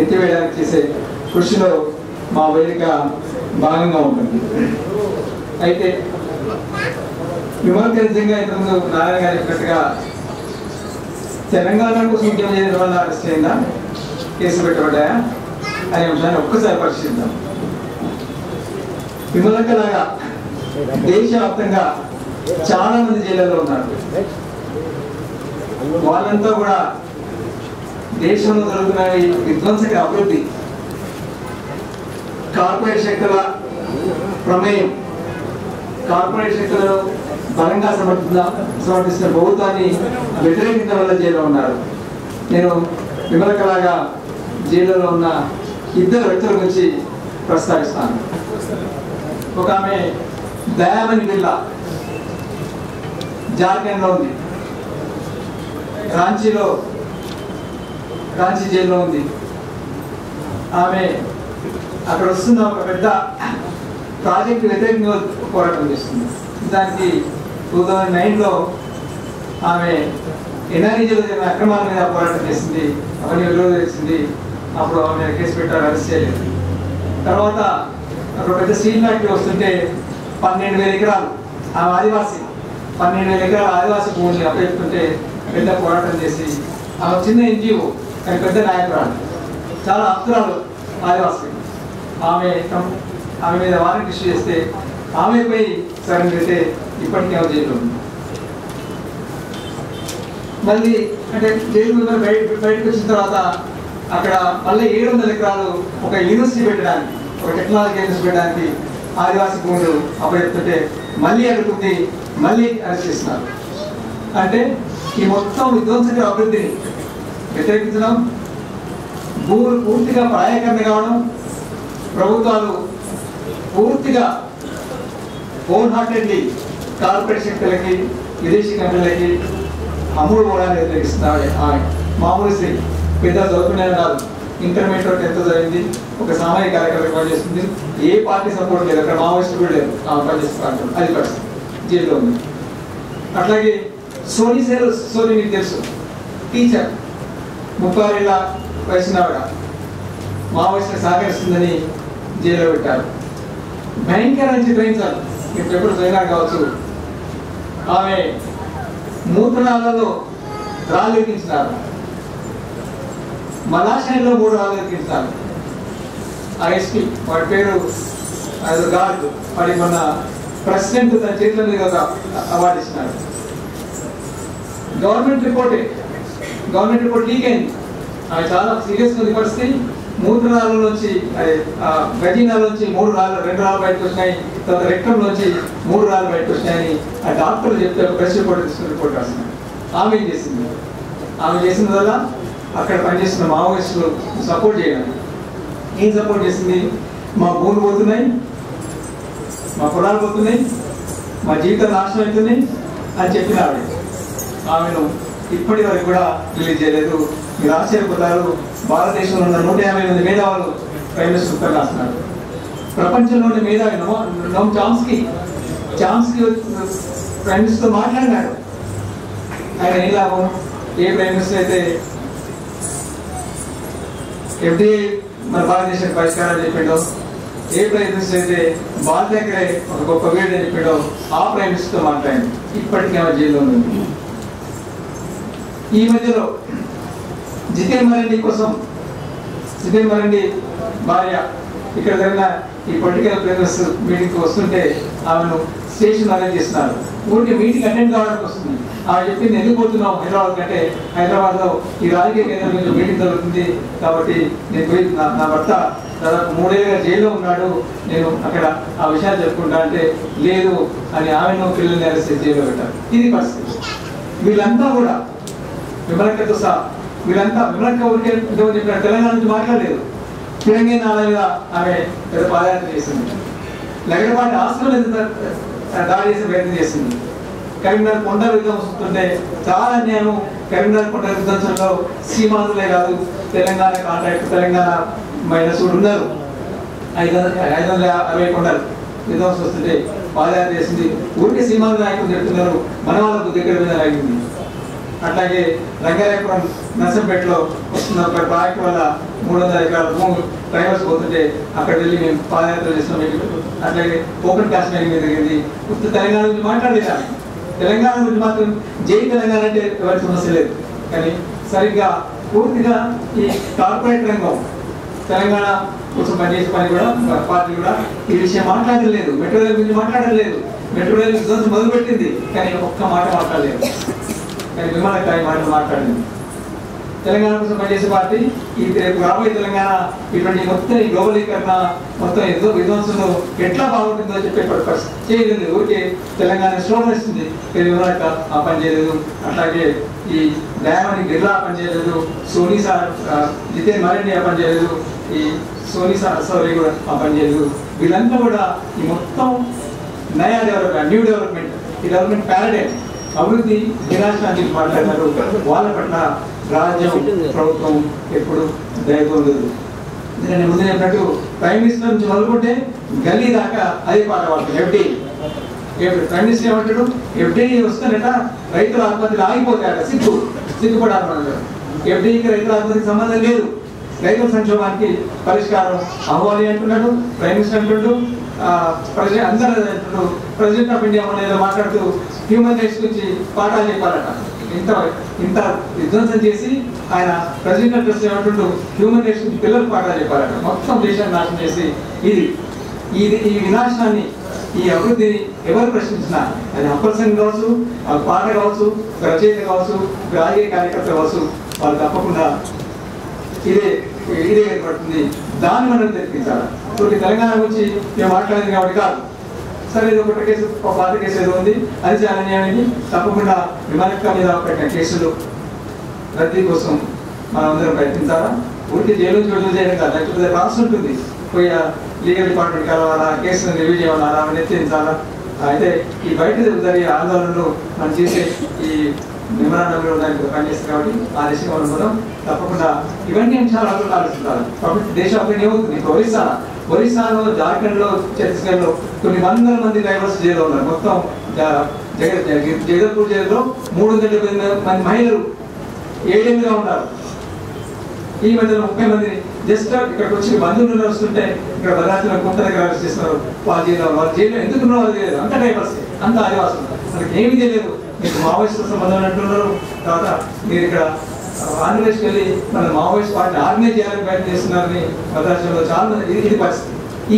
ఎత్తివేయడానికి చేసే కృషిలో మా వేదిక భాగంగా ఉంటుంది. అయితే విమర్శంగా ఇంతకుముందు నారాయణ గారు చెప్పినట్టుగా తెలంగాణ కోసం ఉద్యమం చేయడం వల్ల అరెస్ట్ అయిందా, కేసు పెట్టబడ్డాయా అనే అంశాన్ని ఒక్కసారి పరిశీలిద్దాం. విమలకలాగా దేశవ్యాప్తంగా చాలా మంది జైళ్ళలో ఉన్నారు. వాళ్ళంతా కూడా దేశంలో జరుగుతున్న విధ్వంసక అభివృద్ధి, కార్పొరేట్ శక్తుల ప్రమేయం, కార్పొరేట్ శక్తులను బలంగా సమర్థిస్తున్న ప్రభుత్వాన్ని వ్యతిరేకించడం వల్ల జైల్లో ఉన్నారు. నేను విమలకలాగా జైల్లో ఉన్న ఇద్దరు వ్యక్తుల గురించి ప్రస్తావిస్తాను. ఒక ఆమె దయామణి బిర్లా జార్ఖండ్లో ఉంది, రాంచీ జైల్లో ఉంది. ఆమె అక్కడ వస్తున్న ఒక పెద్ద ప్రాజెక్టు వ్యతిరేకంగా పోరాటం చేస్తుంది. దానికి 2009లో ఆమె ఎన్ఆర్ఈలో జరిగిన అక్రమాల మీద పోరాటం చేసింది, అవన్నీ విలువ చేసింది. అప్పుడు ఆమె కేసు పెట్టారు, అరెస్ట్ చేయలేదు. తర్వాత అక్కడ పెద్ద స్టీల్ ఫ్యాక్టరీ వస్తుంటే 12,000 ఎకరాలు ఆమె ఆదివాసి 12,000 ఎకరాల ఆదివాసి భూముల్ని అప్పచెప్తుంటే పెద్ద పోరాటం చేసి ఆమె చిన్న ఎన్జిఓ కానీ పెద్ద నాయకురాలు, చాలా అప్తురాలు ఆదివాసి. ఆమె మీద వారెంట్ ఇష్యూ చేస్తే ఆమెపై సరెండర్ అయితే ఇప్పటికే ఆమె జైలు ఉంది. మళ్ళీ అంటే జైలు బయటకు వచ్చిన తర్వాత అక్కడ మళ్ళీ 700 ఎకరాలు ఒక యూనివర్సిటీ పెట్టడానికి, ఒక టెక్నాలజీ యూనివర్సిటీ పెట్టడానికి ఆదివాసీ భూములు అప్పచెప్తుంటే మళ్ళీ అడుగుతుంది, మళ్ళీ అరెస్ట్ చేస్తున్నారు. అంటే ఈ మొత్తం విధ్వంసక అభివృద్ధిని వ్యతిరేకించడం, భూములు పూర్తిగా పరాయకరణ కావడం, ప్రభుత్వాలు పూర్తిగా ఓన్ హార్టెడ్లీ కార్పొరేట్ శక్తులకి, విదేశీ కంపెనీలకి అమ్ముడు పోవడానికి వ్యతిరేకిస్తున్నారు. ఆమె మామూలు స్త్రీ, పెద్ద చదువుకునే కాదు, ఇంటర్మీడియట్ 10th చదివింది, ఒక సామాజిక కార్యక్రమం పనిచేస్తుంది. ఏ పార్టీ సపోర్ట్ లేదు, అక్కడ మావోయిస్టు కూడా లేదు. ఆమె పనిచేస్తున్నారు, అది పరిస్థితి, జైల్లో ఉంది. అట్లాగే సోనీ మీకు తెలుసు, టీచర్ 36 ఏళ్ళ వయసున్న ఆవిడ మావోయిస్టులు సహకరిస్తుందని జైల్లో పెట్టారు. భయంకరమైన చిత్రహింసాలు ఇప్పుడు ఎప్పుడు పోయినాడు కావచ్చు. ఆమె మూత్రనాళాలలో రాళ్ళు ఎక్కించినారు, మలాశయంలో 3 రాళ్ళు ఎక్కించినారు. ఆ ఎస్పీ వాడి పేరు గార్డ్, వాడి మొన్న ప్రెసిడెంట్ తన చేతుల మీద ఒక అవార్డు ఇచ్చినాడు. గవర్నమెంట్ రిపోర్ట్ లీక్ అయింది. అవి చాలా సీరియస్గా ఉంది పరిస్థితి. మూత్రనాళం నుంచి గజీనాల నుంచి 2 రాళ్ళు బయటకు వచ్చినాయి. తర్వాత రెక్టం నుంచి 3 రాళ్ళు బయటకు వచ్చినాయని ఆ డాక్టర్లు చెప్తే ఒక ప్రెస్ రిపోర్ట్ రాస్తున్నారు. ఆమె ఏం చేసింది? ఆమె చేసిన వల్ల అక్కడ పనిచేస్తున్న మావోయిస్టులు సపోర్ట్ చేయడం. ఏం సపోర్ట్ చేసింది? మా భూములు పోతున్నాయి, మా పొలాలు పోతున్నాయి, మా జీవితాలు నాశనం అవుతున్నాయి అని చెప్పిన ఆమెను ఇప్పటి వరకు కూడా రిలీజ్ చేయలేదు. మీరు ఆశ్చర్యపోతారు, భారతదేశంలో ఉన్న 150 మంది మేధావులు ప్రైమ్ మినిస్టర్ ఉత్తరం రాస్తున్నారు. ప్రపంచంలోని మేధావి నోమ్ చామ్స్కీ ప్రైమ్ మినిస్టర్తో మాట్లాడినాడు. ఆయన ఏం లాభం? ఏ ప్రైమ్ మినిస్టర్ అయితే ఎఫ్డీఐ మన భారతదేశానికి పరిష్కారాలు చెప్పిండో, ఏ ప్రైమ్ మినిస్టర్ అయితే బాల్ దగ్గరే ఒక గొప్ప వీడు అని చెప్పిండో ఆ ప్రైమ్ మినిస్టర్తో మాట్లాడింది. ఇప్పటికీ ఆమె జైల్లో ఉంది. ఈ మధ్యలో జితేన్ మరెడ్డి భార్య ఇక్కడ జరిగిన ఈ పొలిటికల్ ప్లేయర్స్ మీటింగ్కి వస్తుంటే ఆమెను స్టేషన్ అరేంజ్ చేస్తున్నారు. ఊరికి మీటింగ్ అటెండ్ కావడానికి వస్తుంది. ఆమె చెప్పింది, ఎందుకు పోతున్నావు హైదరాబాద్ కంటే, హైదరాబాద్లో ఈ రాజకీయ కేంద్రం నుంచి మీటింగ్ జరుగుతుంది కాబట్టి నేను పోయి నా భర్త దాదాపు 3 ఏళ్ళుగా జైల్లో ఉన్నాడు, నేను అక్కడ ఆ విషయాలు చెప్పుకుంటా అంటే లేదు అని ఆమెను పిల్లల్ని అరెస్ట్ చేసి జైల్లో పెట్టారు. ఇది పరిస్థితి. వీళ్ళంతా కూడా విమలక్కతో సహా విమలక్క ఊరికే చెప్పిన తెలంగాణ నుంచి మాట్లాడలేదు. తెలంగాణ మీద ఆమె పెద్ద పాదయాత్ర చేసింది. లగడపాటి ఆస్తులు దాడి చేసే ప్రయత్నం చేసింది. కరీంనగర్ కొండ విధ్వంసంటే చాలా అన్యాయం. కరీంనగర్ కొండ విధ్వంసంలో సీమాంధ్రులే కాదు, తెలంగాణ కాంట్రాక్ట్, తెలంగాణ మైనస్ కూడా ఉన్నారు. 560 కొండలు విధ్వంసం వస్తుంటే పాదయాత్ర చేసింది. ఊరికే సీమాంధ్ర నాయకులు చెప్తున్నారు, మన వాళ్ళకు దగ్గర మీద అయింది. అట్లాగే రంగారాయపురం నర్సంపేటలో వస్తున్న ఒక ప్రాజెక్ట్ వల్ల 300 ఎకరాల భూమి డ్రైవర్స్ పోతుంటే అక్కడ వెళ్ళి మేము పాదయాత్ర చేస్తున్నాం. అట్లాగే ఓపెన్ క్లాస్ మీటింగ్ జరిగింది. ఉత్తర తెలంగాణ గురించి మాట్లాడలేదు. తెలంగాణ గురించి మాత్రం జై తెలంగాణ అంటే ఎవరి సమస్య లేదు. కానీ సరిగ్గా పూర్తిగా ఈ కార్పొరేట్ రంగం తెలంగాణ కోసం పనిచేసే పని కూడా పార్టీ కూడా ఈ విషయం మాట్లాడలేదు. మెట్రో రైలు గురించి మాట్లాడలేదు. మెట్రో రైలు విధ్వంసం మొదలుపెట్టింది కానీ ఒక్క మాట మాట్లాడలేదు. కానీ విమానకాయ మాటలు మాట్లాడింది. తెలంగాణ కోసం పనిచేసే పార్టీ ఈ రేపు రాబోయే తెలంగాణ ఇటువంటి మొత్తం ఈ గ్లోబలీకరణ మొత్తం ఏదో విధ్వంసంలో ఎట్లా బాగుంటుందో చెప్పే పర్పస్ చేయలేదు. ఊరికే తెలంగాణ స్లోన్ ఇస్తుంది. విమానక ఆ పని చేయలేదు. అట్లాగే ఈ దయామణి బిర్లా పని చేయలేదు. సోనీ సార్ జితేన్ మరెడ్డి ఆ పని చేయలేదు. ఈ సోనీ సౌరి కూడా ఆ పని చేయలేదు. వీళ్ళంతా కూడా ఈ మొత్తం నయా డెవలప్మెంట్, న్యూ డెవలప్మెంట్, ఈ డెవలప్మెంట్ ప్యారడైమ్ అభివృద్ధి వినాశనాన్ని మాట్లాడారు. వాళ్ళ పట్ల రాజ్యం ప్రభుత్వం ఎప్పుడు దయగొండదు. నేను ముందు చెప్పినట్టు ప్రైమ్ మినిస్టర్ నుంచి మొదలుకుంటే గల్లీ దాకా అదే పాట పాడుతుంది. ప్రైమ్ మినిస్టర్ ఏమంటాడు, ఎఫ్డీఐ వస్తానట రైతుల ఆత్మహత్యలు ఆగిపోతాయట. సిగ్గుపడాలన్నారు. ఎఫ్డీఐకి రైతుల ఆత్మహత్యకి సంబంధం లేదు. రైతుల సంక్షోభానికి పరిష్కారం అవ్వాలి అంటున్నాడు ప్రైమ్ మినిస్టర్. అంటున్నాడు అందరూ అంటున్నాడు. ప్రెసిడెంట్ ఆఫ్ ఇండియా ఏదో మాట్లాడుతూ హ్యూమన్ రైట్స్ గురించి పాఠాలు చెప్పాలట. ఇంత విధ్వంసం చేసి ఆయన ప్రెసిడెంట్ ఆఫ్ ట్రస్ట్ ఏమంటుంటూ హ్యూమన్ రైట్స్ గురించి పిల్లలకు పాఠాలు చెప్పాలట. మొత్తం దేశాన్ని నాశనం చేసి ఈ వినాశనాన్ని, ఈ అభివృద్ధిని ఎవరు ప్రశ్నించినా అది అప్రసంగం కావచ్చు, పాట కావచ్చు, రచయిత కావచ్చు, రాజకీయ కార్యకర్త కావచ్చు, వాళ్ళు తప్పకుండా ఇదే ఏర్పడుతుంది. దాన్ని మనం తెప్పించాలి. ఇప్పుడు తెలంగాణ గురించి మేము మాట్లాడింది కాబట్టి కాదు. సరే ఇది ఒకటి కేసు, పాత కేసు ఏదో ఉంది, అది చాలా అన్యాయాన్ని తప్పకుండా విమానక్క మీద పెట్టిన కేసులు రద్దీ కోసం మనం అందరం ప్రయత్నించాలా. ఊరికి జైలు నుంచి విడుదల చేయడం కాదు. లేకపోతే రాసి ఉంటుంది, పోయి లీగల్ డిపార్ట్మెంట్ కలవాలా, కేసులను రివ్యూ చేయాలా, అవన్నీ ఎత్తించాలా. అయితే ఈ బయట జరిగే ఆందోళనలు మనం చేసే ఈ మెమరాండంలో దానికి పనిచేస్తుంది కాబట్టి ఆ దిశగా మనం తప్పకుండా ఇవన్నీ చాలా ఆలోచించాలి. కాబట్టి దేశ అభివృద్ధి ఏమవుతుంది. ఒరిస్సాలో, జార్ఖండ్లో, ఛత్తీస్గఢ్లో కొన్ని వందల మంది డ్రైవర్స్ జైల్లో ఉన్నారు. మొత్తం జగదల్పూర్ జైల్లో 370 మంది మహిళలు 7 ఏళ్ళుగా ఉన్నారు. ఈ మధ్యలో 30 మందిని జస్ట్ ఇక్కడికి వచ్చి బంధువులు వస్తుంటే ఇక్కడ భద్రాచలం కుంట దగ్గర అరెస్ట్ చేస్తున్నారు. వాళ్ళ జైల్లో ఎందుకున్న వాళ్ళు తెలియదు. అంత డ్రైవర్స్, అంత ఆదివాసులు, మనకి ఏమీ తెలియదు. మీకు మావోయిస్టుల సంబంధం అంటున్నారు. తర్వాత మీరు ఇక్కడ ఆంధ్రప్రదేశ్కి వెళ్ళి మన మావోయిస్ట్ పార్టీని ఆర్గనైజ్ చేయాలని ప్రయత్నం చేస్తున్నారని భద్రాచలంలో చాలా మంది. ఇది పరిస్థితి. ఈ